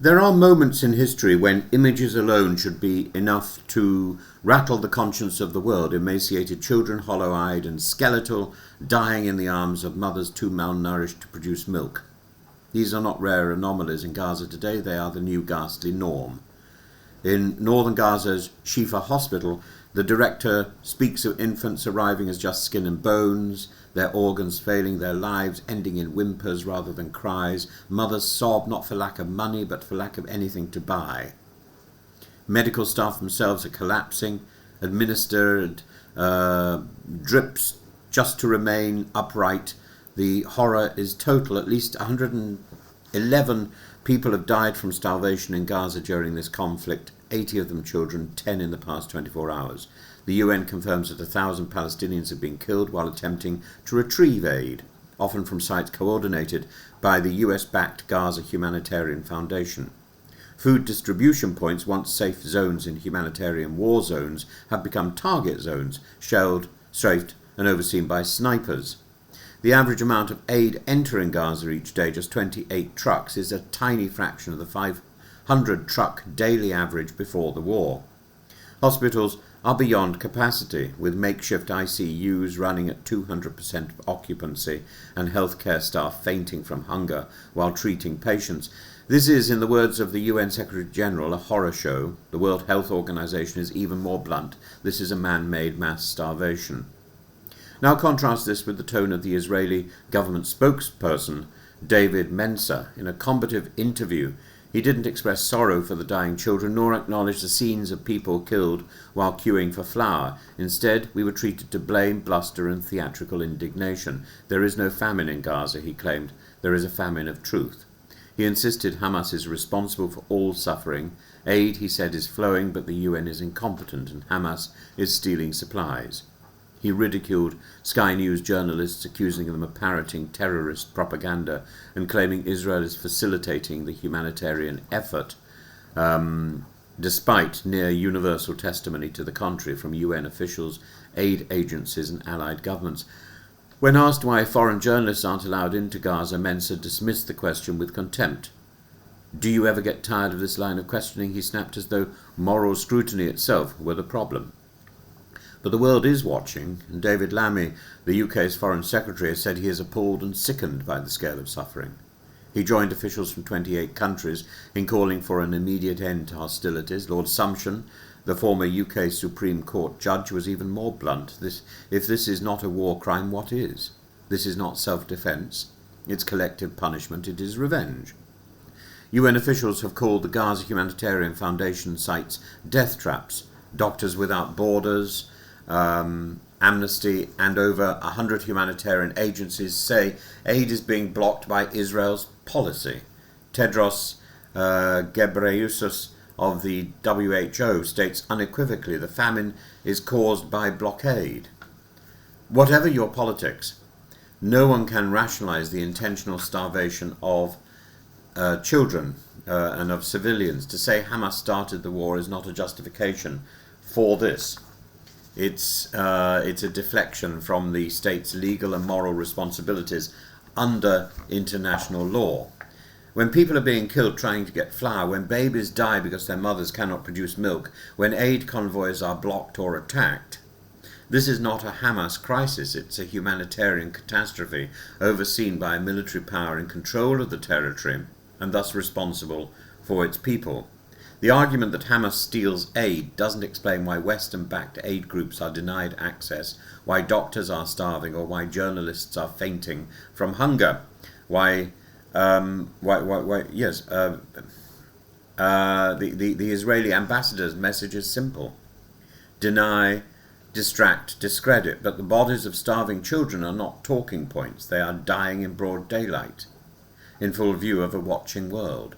There are moments in history when images alone should be enough to rattle the conscience of the world. Emaciated children, hollow-eyed and skeletal, dying in the arms of mothers too malnourished to produce milk. These are not rare anomalies in Gaza today, they are the new ghastly norm. In northern Gaza's Shifa hospital, the director speaks of infants arriving as just skin and bones, their organs failing, their lives ending in whimpers rather than cries. Mothers sob not for lack of money, but for lack of anything to buy. Medical staff themselves are collapsing, administered drips just to remain upright. The horror is total. At least 111 people have died from starvation in Gaza during this conflict, 80 of them children, 10 in the past 24 hours. The UN confirms that 1,000 Palestinians have been killed while attempting to retrieve aid, often from sites coordinated by the US-backed Gaza Humanitarian Foundation. Food distribution points, once safe zones in humanitarian war zones, have become target zones, shelled, strafed and overseen by snipers. The average amount of aid entering Gaza each day, just 28 trucks, is a tiny fraction of the 500 truck daily average before the war. Hospitals are beyond capacity, with makeshift ICUs running at 200% occupancy and healthcare staff fainting from hunger while treating patients. This is, in the words of the UN Secretary General, a horror show. The World Health Organization is even more blunt. This is a man-made mass starvation. Now contrast this with the tone of the Israeli government spokesperson, David Mensa. In a combative interview, he didn't express sorrow for the dying children, nor acknowledge the scenes of people killed while queuing for flour. Instead, we were treated to blame, bluster and theatrical indignation. There is no famine in Gaza, he claimed. There is a famine of truth. He insisted Hamas is responsible for all suffering. Aid, he said, is flowing, but the UN is incompetent and Hamas is stealing supplies. He ridiculed Sky News journalists, accusing them of parroting terrorist propaganda and claiming Israel is facilitating the humanitarian effort, despite near universal testimony to the contrary from UN officials, aid agencies and allied governments. When asked why foreign journalists aren't allowed into Gaza, Mensa dismissed the question with contempt. "Do you ever get tired of this line of questioning?" he snapped, as though moral scrutiny itself were the problem. But the world is watching, and David Lammy, the UK's Foreign Secretary, has said he is appalled and sickened by the scale of suffering. He joined officials from 28 countries in calling for an immediate end to hostilities. Lord Sumption, the former UK Supreme Court judge, was even more blunt. If this is not a war crime, what is? This is not self-defence. It's collective punishment. It is revenge. UN officials have called the Gaza Humanitarian Foundation sites death traps. Doctors Without Borders, Amnesty and over 100 humanitarian agencies say aid is being blocked by Israel's policy. Tedros Ghebreyesus of the WHO states unequivocally the famine is caused by blockade. Whatever your politics, no one can rationalize the intentional starvation of children and of civilians. To say Hamas started the war is not a justification for this. It's a deflection from the state's legal and moral responsibilities under international law. When people are being killed trying to get flour, when babies die because their mothers cannot produce milk, when aid convoys are blocked or attacked, this is not a Hamas crisis, it's a humanitarian catastrophe overseen by a military power in control of the territory and thus responsible for its people. The argument that Hamas steals aid doesn't explain why Western-backed aid groups are denied access, why doctors are starving, or why journalists are fainting from hunger. The Israeli ambassador's message is simple: deny, distract, discredit. But the bodies of starving children are not talking points; they are dying in broad daylight, in full view of a watching world.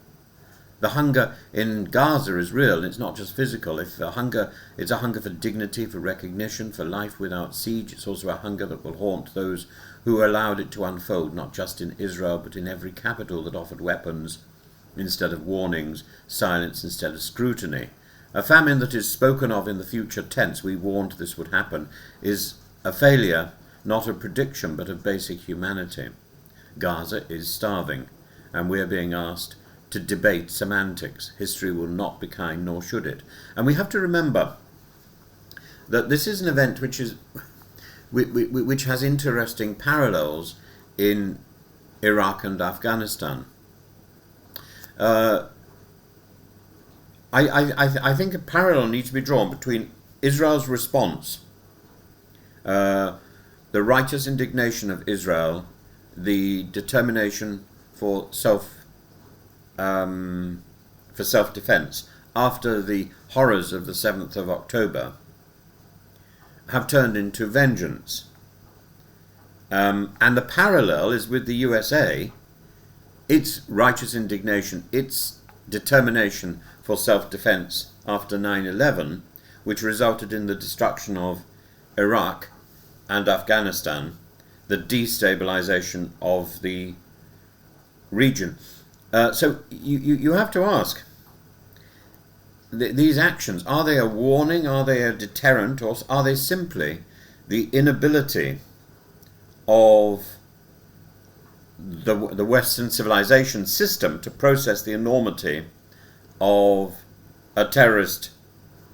The hunger in Gaza is real, and it's not just physical. It's a hunger for dignity, for recognition, for life without siege. It's also a hunger that will haunt those who allowed it to unfold, not just in Israel, but in every capital that offered weapons instead of warnings, silence instead of scrutiny. A famine that is spoken of in the future tense, we warned this would happen, is a failure, not a prediction, but of basic humanity. Gaza is starving, and we are being asked to debate semantics. History will not be kind, nor should it. And we have to remember that this is an event which has interesting parallels in Iraq and Afghanistan. I think a parallel needs to be drawn between Israel's response, the righteous indignation of Israel, the determination for self-defense after the horrors of the 7th of October have turned into vengeance. And the parallel is with the USA, its righteous indignation, its determination for self-defense after 9/11, which resulted in the destruction of Iraq and Afghanistan, the destabilization of the region. So you have to ask, these actions, are they a warning, are they a deterrent, or are they simply the inability of the Western civilization system to process the enormity of a terrorist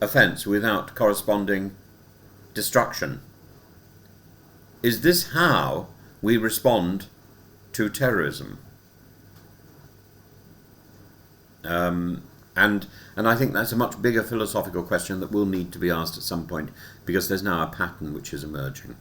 offence without corresponding destruction? Is this how we respond to terrorism? And I think that's a much bigger philosophical question that will need to be asked at some point, because there's now a pattern which is emerging.